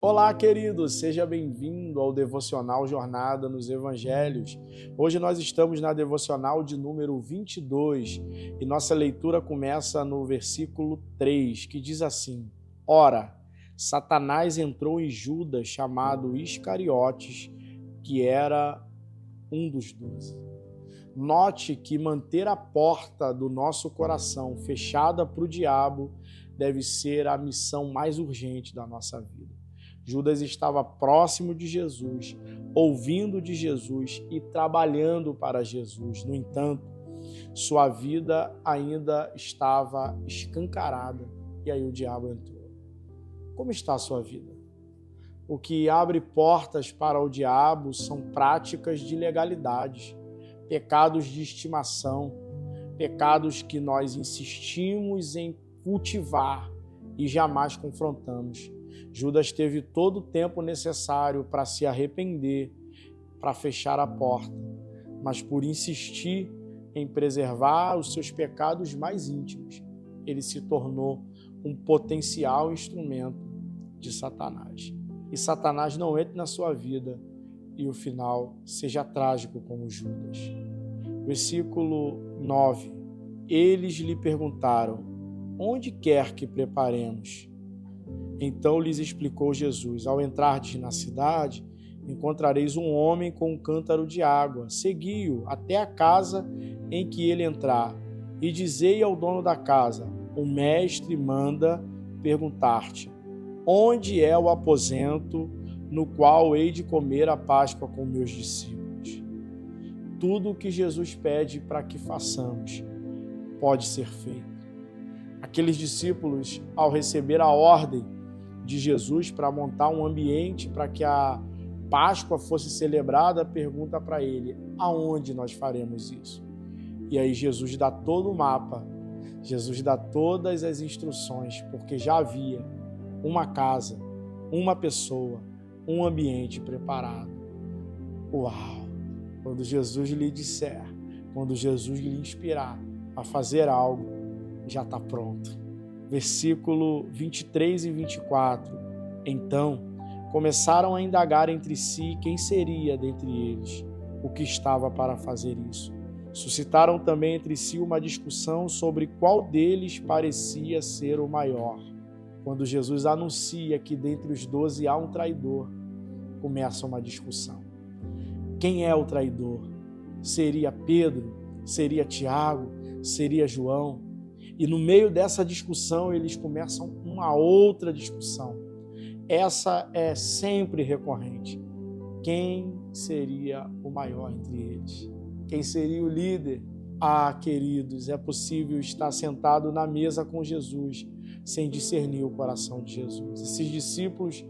Olá, querido, seja bem-vindo ao Devocional Jornada nos Evangelhos. Hoje nós estamos na devocional de número 22 e nossa leitura começa no versículo 3, que diz assim: Ora, Satanás entrou em Judas, chamado Iscariotes, que era um dos 12. Note que manter a porta do nosso coração fechada para o diabo deve ser a missão mais urgente da nossa vida. Judas estava próximo de Jesus, ouvindo de Jesus e trabalhando para Jesus. No entanto, sua vida ainda estava escancarada e aí o diabo entrou. Como está a sua vida? O que abre portas para o diabo são práticas de ilegalidades, pecados de estimação, pecados que nós insistimos em cultivar e jamais confrontamos. Judas teve todo o tempo necessário para se arrepender, para fechar a porta, mas por insistir em preservar os seus pecados mais íntimos, ele se tornou um potencial instrumento de Satanás. E Satanás não entre na sua vida e o final seja trágico como Judas. Versículo 9. Eles lhe perguntaram: onde quer que preparemos? Então lhes explicou Jesus: ao entrardes na cidade, encontrareis um homem com um cântaro de água. Segui-o até a casa em que ele entrar, e dizei ao dono da casa: o mestre manda perguntar-te: onde é o aposento no qual hei de comer a Páscoa com meus discípulos? Tudo o que Jesus pede para que façamos pode ser feito. Aqueles discípulos, ao receber a ordem de Jesus para montar um ambiente para que a Páscoa fosse celebrada, pergunta para ele: aonde nós faremos isso? E aí Jesus dá todo o mapa, Jesus dá todas as instruções, porque já havia uma casa, uma pessoa, um ambiente preparado. Uau! Quando Jesus lhe disser, quando Jesus lhe inspirar a fazer algo, já está pronto. Versículo 23 e 24. Então, começaram a indagar entre si quem seria dentre eles o que estava para fazer isso. Suscitaram também entre si uma discussão sobre qual deles parecia ser o maior. Quando Jesus anuncia que dentre os 12 há um traidor, começa uma discussão. Quem é o traidor? Seria Pedro? Seria Tiago? Seria João? E no meio dessa discussão, eles começam uma outra discussão. Essa é sempre recorrente. Quem seria o maior entre eles? Quem seria o líder? Ah, queridos, é possível estar sentado na mesa com Jesus sem discernir o coração de Jesus. Esses discípulos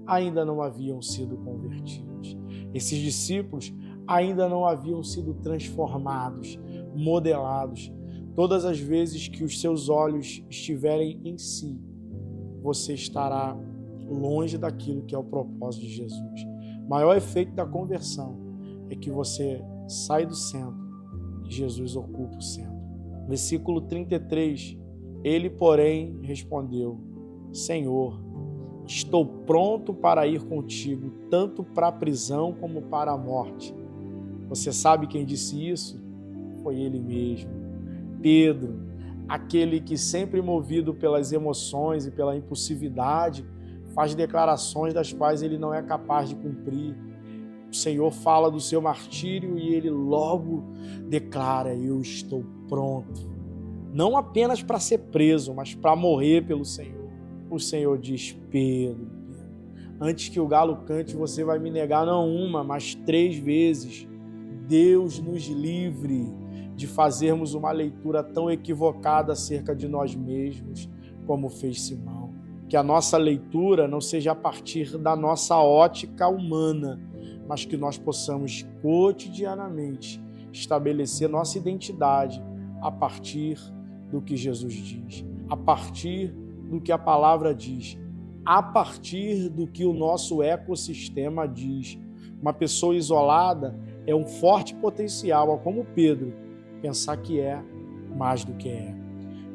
ainda não haviam sido convertidos. Esses discípulos ainda não haviam sido transformados, modelados. Todas as vezes que os seus olhos estiverem em si, você estará longe daquilo que é o propósito de Jesus. O maior efeito da conversão é que você sai do centro e Jesus ocupa o centro. Versículo 33. Ele, porém, respondeu: Senhor, estou pronto para ir contigo, tanto para a prisão como para a morte. Você sabe quem disse isso? Foi ele mesmo. Pedro, aquele que sempre movido pelas emoções e pela impulsividade, faz declarações das quais ele não é capaz de cumprir. O Senhor fala do seu martírio e ele logo declara: eu estou pronto. Não apenas para ser preso, mas para morrer pelo Senhor. O Senhor diz: Pedro, antes que o galo cante, você vai me negar não uma, mas 3 vezes. Deus nos livre de fazermos uma leitura tão equivocada acerca de nós mesmos, como fez Simão. Que a nossa leitura não seja a partir da nossa ótica humana, mas que nós possamos cotidianamente estabelecer nossa identidade a partir do que Jesus diz, a partir do que a palavra diz, a partir do que o nosso ecossistema diz. Uma pessoa isolada é um forte potencial, como Pedro, pensar que é mais do que é.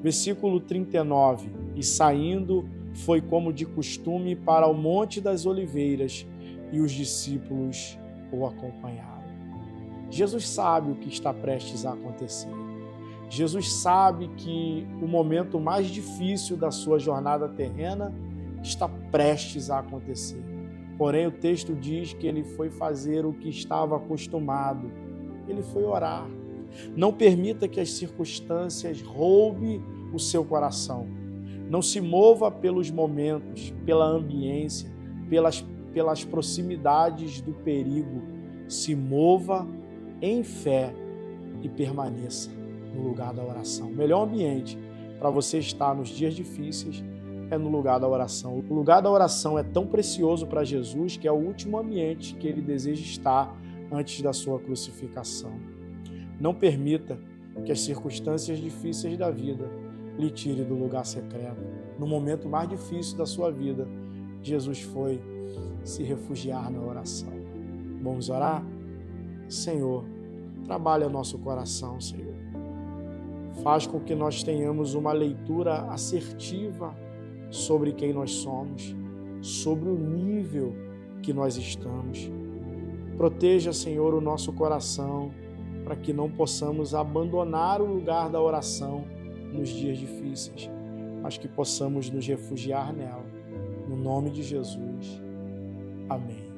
Versículo 39. E saindo, foi como de costume para o Monte das Oliveiras e os discípulos o acompanharam. Jesus sabe o que está prestes a acontecer. Jesus sabe que o momento mais difícil da sua jornada terrena está prestes a acontecer. Porém, o texto diz que ele foi fazer o que estava acostumado. Ele foi orar. Não permita que as circunstâncias roubem o seu coração. Não se mova pelos momentos, pela ambiência, pelas proximidades do perigo. Se mova em fé e permaneça no lugar da oração. O melhor ambiente para você estar nos dias difíceis é no lugar da oração. O lugar da oração é tão precioso para Jesus que é o último ambiente que ele deseja estar antes da sua crucificação. Não permita que as circunstâncias difíceis da vida lhe tire do lugar secreto. No momento mais difícil da sua vida, Jesus foi se refugiar na oração. Vamos orar? Senhor, trabalha nosso coração, Senhor. Faz com que nós tenhamos uma leitura assertiva sobre quem nós somos, sobre o nível que nós estamos. Proteja, Senhor, o nosso coração, para que não possamos abandonar o lugar da oração nos dias difíceis, mas que possamos nos refugiar nela. No nome de Jesus. Amém.